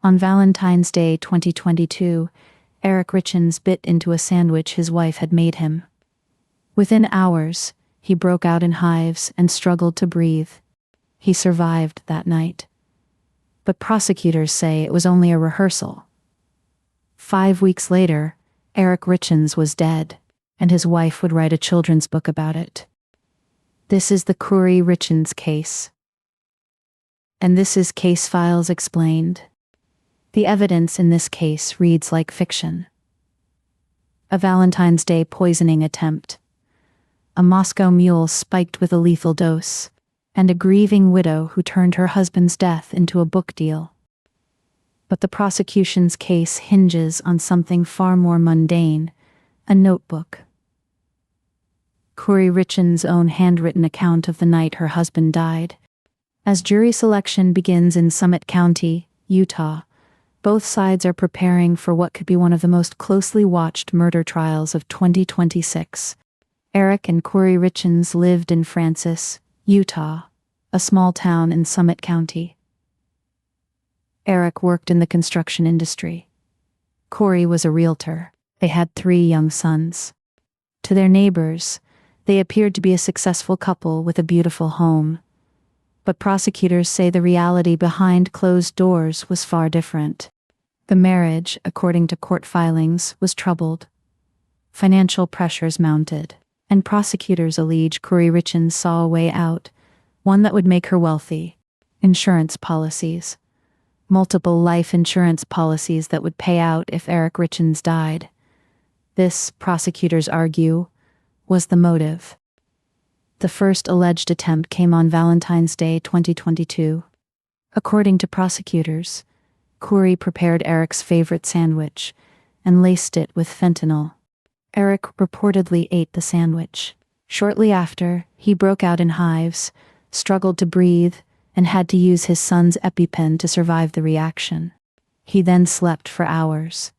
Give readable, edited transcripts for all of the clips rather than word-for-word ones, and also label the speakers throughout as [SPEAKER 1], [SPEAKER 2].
[SPEAKER 1] On Valentine's Day 2022, Eric Richins bit into a sandwich his wife had made him. Within hours, he broke out in hives and struggled to breathe. He survived that night. But prosecutors say it was only a rehearsal. 5 weeks later, Eric Richins was dead, and his wife would write a children's book about it. This is the Kouri Richins case. And this is Case Files Explained. The evidence in this case reads like fiction. A Valentine's Day poisoning attempt. A Moscow Mule spiked with a lethal dose, and a grieving widow who turned her husband's death into a book deal. But the prosecution's case hinges on something far more mundane, a notebook. Kouri Richins' own handwritten account of the night her husband died. As jury selection begins in Summit County, Utah, both sides are preparing for what could be one of the most closely watched murder trials of 2026. Eric and Kouri Richins lived in Francis, Utah, a small town in Summit County. Eric worked in the construction industry. Kouri was a realtor. They had 3 young sons. To their neighbors, they appeared to be a successful couple with a beautiful home. But prosecutors say the reality behind closed doors was far different. The marriage, according to court filings, was troubled. Financial pressures mounted, and prosecutors allege Kouri Richins saw a way out, one that would make her wealthy. Insurance policies. Multiple life insurance policies that would pay out if Eric Richins died. This, prosecutors argue, was the motive. The first alleged attempt came on Valentine's Day 2022. According to prosecutors, Kouri prepared Eric's favorite sandwich and laced it with fentanyl. Eric reportedly ate the sandwich. Shortly after, he broke out in hives, struggled to breathe, and had to use his son's EpiPen to survive the reaction. He then slept for hours.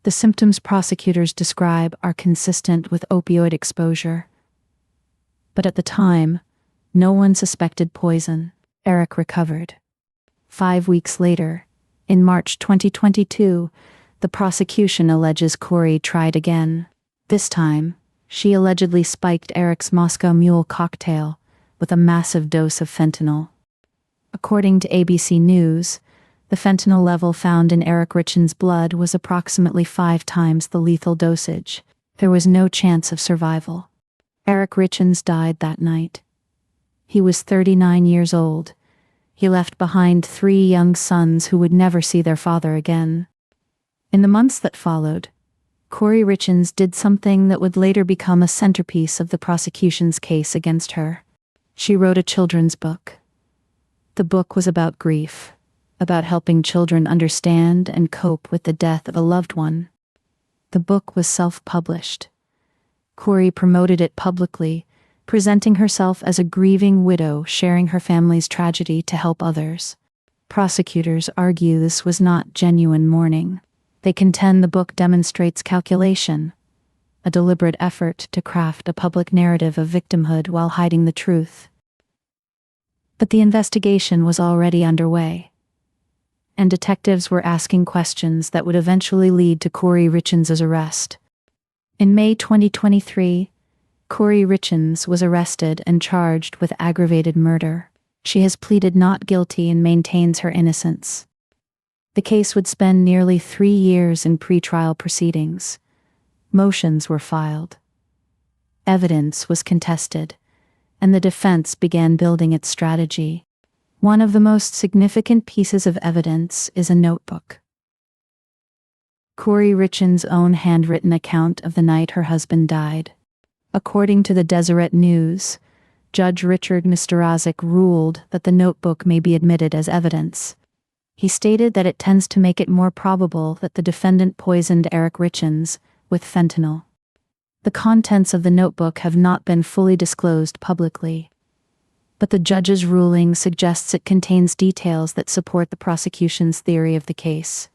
[SPEAKER 1] The symptoms prosecutors describe are consistent with opioid exposure. But at the time, no one suspected poison. Eric recovered. 5 weeks later, in March 2022, the prosecution alleges Kouri tried again. This time, she allegedly spiked Eric's Moscow Mule cocktail with a massive dose of fentanyl. According to ABC News, the fentanyl level found in Eric Richins' blood was approximately 5 times the lethal dosage. There was no chance of survival. Eric Richins died that night. He was 39 years old. He left behind 3 young sons who would never see their father again. In the months that followed, Kouri Richins did something that would later become a centerpiece of the prosecution's case against her. She wrote a children's book. The book was about grief, about helping children understand and cope with the death of a loved one. The book was self-published. Kouri promoted it publicly, presenting herself as a grieving widow sharing her family's tragedy to help others. Prosecutors argue this was not genuine mourning. They contend the book demonstrates calculation, a deliberate effort to craft a public narrative of victimhood while hiding the truth. But the investigation was already underway, and detectives were asking questions that would eventually lead to Kouri Richins' arrest. In May 2023, Kouri Richins was arrested and charged with aggravated murder. She has pleaded not guilty and maintains her innocence. The case would spend nearly 3 years in pretrial proceedings. Motions were filed. Evidence was contested, and the defense began building its strategy. One of the most significant pieces of evidence is a notebook. Kouri Richins' own handwritten account of the night her husband died. According to the Deseret News, Judge Richard Mrazik ruled that the notebook may be admitted as evidence. He stated that it tends to make it more probable that the defendant poisoned Eric Richins with fentanyl. The contents of the notebook have not been fully disclosed publicly, but the judge's ruling suggests it contains details that support the prosecution's theory of the case.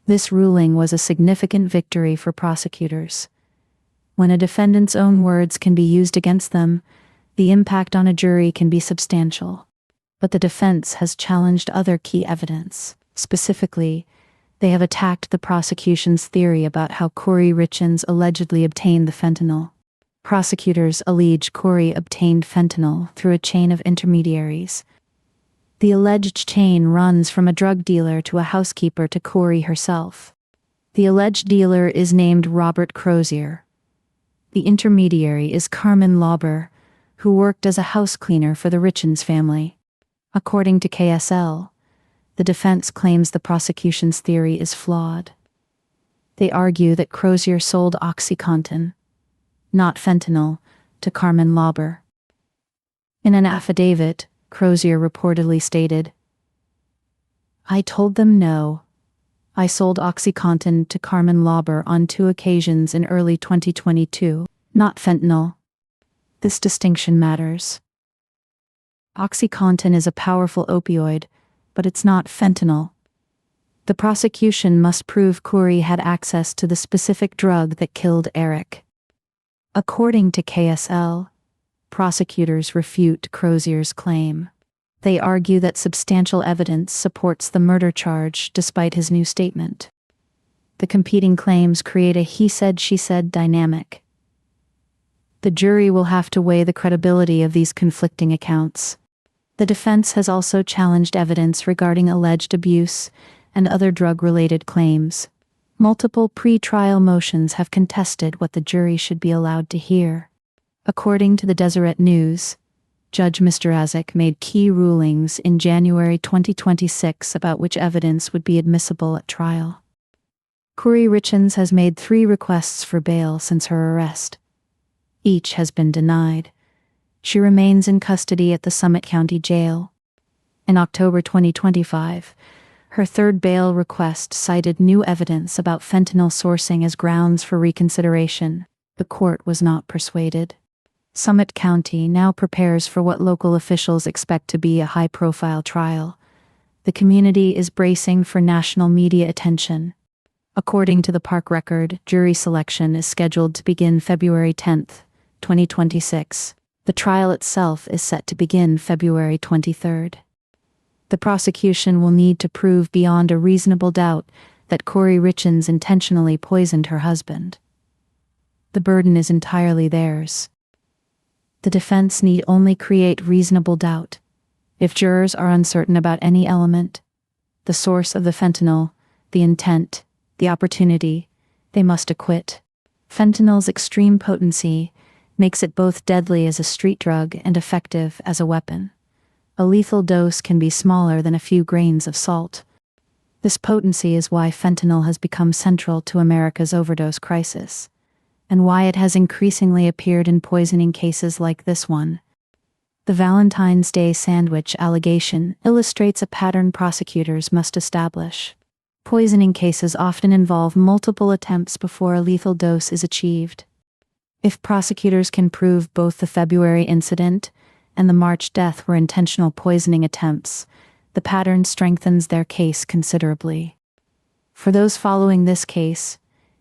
[SPEAKER 1] This ruling was a significant victory for prosecutors. When a defendant's own words can be used against them, the impact on a jury can be substantial. But the defense has challenged other key evidence. Specifically, they have attacked the prosecution's theory about how Kouri Richins allegedly obtained the fentanyl. Prosecutors allege Kouri obtained fentanyl through a chain of intermediaries. The alleged chain runs from a drug dealer to a housekeeper to Kouri herself. The alleged dealer is named Robert Crozier. The intermediary is Carmen Lauber, who worked as a house cleaner for the Richins family. According to KSL, the defense claims the prosecution's theory is flawed. They argue that Crozier sold OxyContin, not fentanyl, to Carmen Lauber. In an affidavit, Crozier reportedly stated, "I told them no. I sold OxyContin to Carmen Lauber on 2 occasions in early 2022, not fentanyl." This distinction matters. OxyContin is a powerful opioid, but it's not fentanyl. The prosecution must prove Kouri had access to the specific drug that killed Eric. According to KSL, prosecutors refute Crozier's claim. They argue that substantial evidence supports the murder charge despite his new statement. The competing claims create a he-said-she-said dynamic. The jury will have to weigh the credibility of these conflicting accounts. The defense has also challenged evidence regarding alleged abuse and other drug-related claims. Multiple pre-trial motions have contested what the jury should be allowed to hear. According to the Deseret News, Judge Mrazik made key rulings in January 2026 about which evidence would be admissible at trial. Kouri Richins has made 3 requests for bail since her arrest. Each has been denied. She remains in custody at the Summit County Jail. In October 2025, her 3rd bail request cited new evidence about fentanyl sourcing as grounds for reconsideration. The court was not persuaded. Summit County now prepares for what local officials expect to be a high-profile trial. The community is bracing for national media attention. According to the Park Record, jury selection is scheduled to begin February 10, 2026. The trial itself is set to begin February 23. The prosecution will need to prove beyond a reasonable doubt that Kouri Richins intentionally poisoned her husband. The burden is entirely theirs. The defense need only create reasonable doubt. If jurors are uncertain about any element, the source of the fentanyl, the intent, the opportunity, they must acquit. Fentanyl's extreme potency makes it both deadly as a street drug and effective as a weapon. A lethal dose can be smaller than a few grains of salt. This potency is why fentanyl has become central to America's overdose crisis, and why it has increasingly appeared in poisoning cases like this one. The Valentine's Day sandwich allegation illustrates a pattern prosecutors must establish. Poisoning cases often involve multiple attempts before a lethal dose is achieved. If prosecutors can prove both the February incident and the March death were intentional poisoning attempts, the pattern strengthens their case considerably. For those following this case,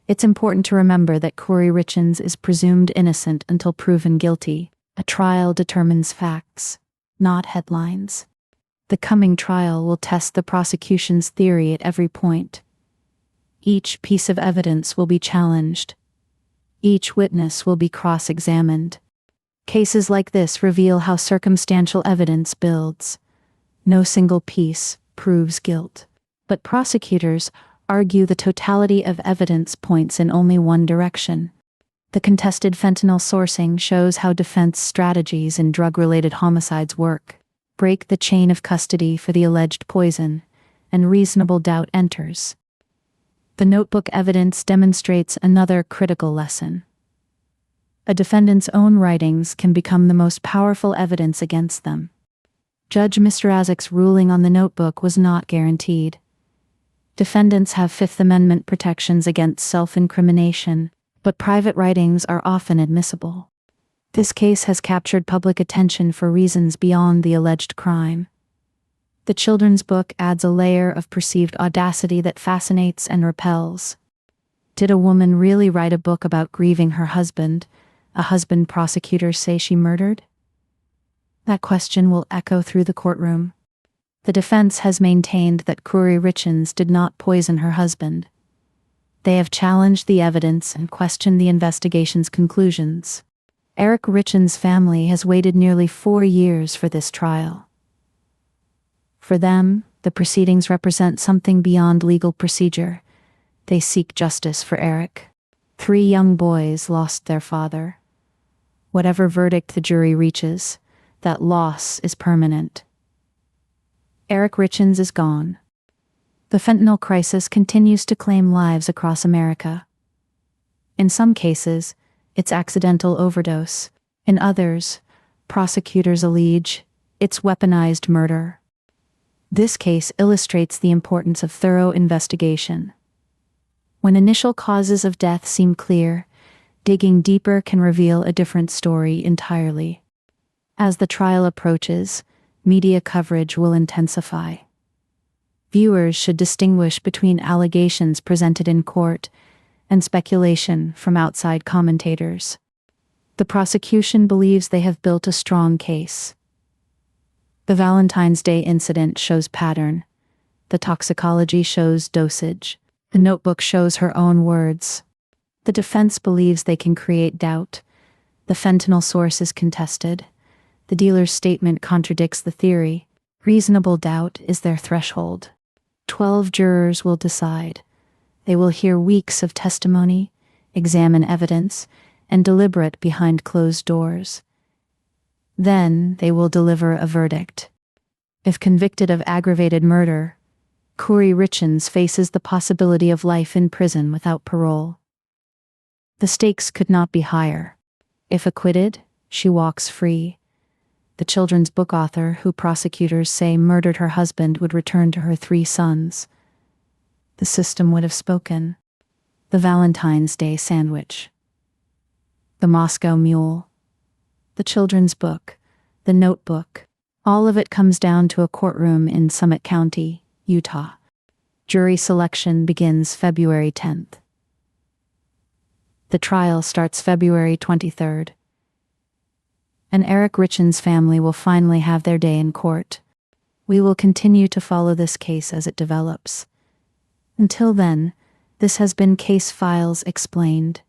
[SPEAKER 1] it's important to remember that Kouri Richins is presumed innocent until proven guilty. A trial determines facts, not headlines. The coming trial will test the prosecution's theory at every point. Each piece of evidence will be challenged. Each witness will be cross-examined. Cases like this reveal how circumstantial evidence builds. No single piece proves guilt. But prosecutors argue the totality of evidence points in only one direction. The contested fentanyl sourcing shows how defense strategies in drug-related homicides work. Break the chain of custody for the alleged poison, and reasonable doubt enters. The notebook evidence demonstrates another critical lesson. A defendant's own writings can become the most powerful evidence against them. Judge Mrazik's ruling on the notebook was not guaranteed. Defendants have Fifth Amendment protections against self-incrimination, but private writings are often admissible. This case has captured public attention for reasons beyond the alleged crime. The children's book adds a layer of perceived audacity that fascinates and repels. Did a woman really write a book about grieving her husband, a husband prosecutors say she murdered? That question will echo through the courtroom. The defense has maintained that Kouri Richins did not poison her husband. They have challenged the evidence and questioned the investigation's conclusions. Eric Richins' family has waited nearly 4 years for this trial. For them, the proceedings represent something beyond legal procedure. They seek justice for Eric. 3 young boys lost their father. Whatever verdict the jury reaches, that loss is permanent. Eric Richins is gone. The fentanyl crisis continues to claim lives across America. In some cases, it's accidental overdose. In others, prosecutors allege it's weaponized murder. This case illustrates the importance of thorough investigation. When initial causes of death seem clear, digging deeper can reveal a different story entirely. As the trial approaches, media coverage will intensify. Viewers should distinguish between allegations presented in court and speculation from outside commentators. The prosecution believes they have built a strong case. The Valentine's Day incident shows pattern. The toxicology shows dosage. The notebook shows her own words. The defense believes they can create doubt. The fentanyl source is contested. The dealer's statement contradicts the theory. Reasonable doubt is their threshold. 12 jurors will decide. They will hear weeks of testimony, examine evidence, and deliberate behind closed doors. Then they will deliver a verdict. If convicted of aggravated murder, Kouri Richins faces the possibility of life in prison without parole. The stakes could not be higher. If acquitted, she walks free. The children's book author, who prosecutors say murdered her husband, would return to her 3 sons. The system would have spoken. The Valentine's Day sandwich. The Moscow Mule. The children's book. The notebook. All of it comes down to a courtroom in Summit County, Utah. Jury selection begins February 10th. The trial starts February 23rd. And Eric Richins' family will finally have their day in court. We will continue to follow this case as it develops. Until then, this has been Case Files Explained.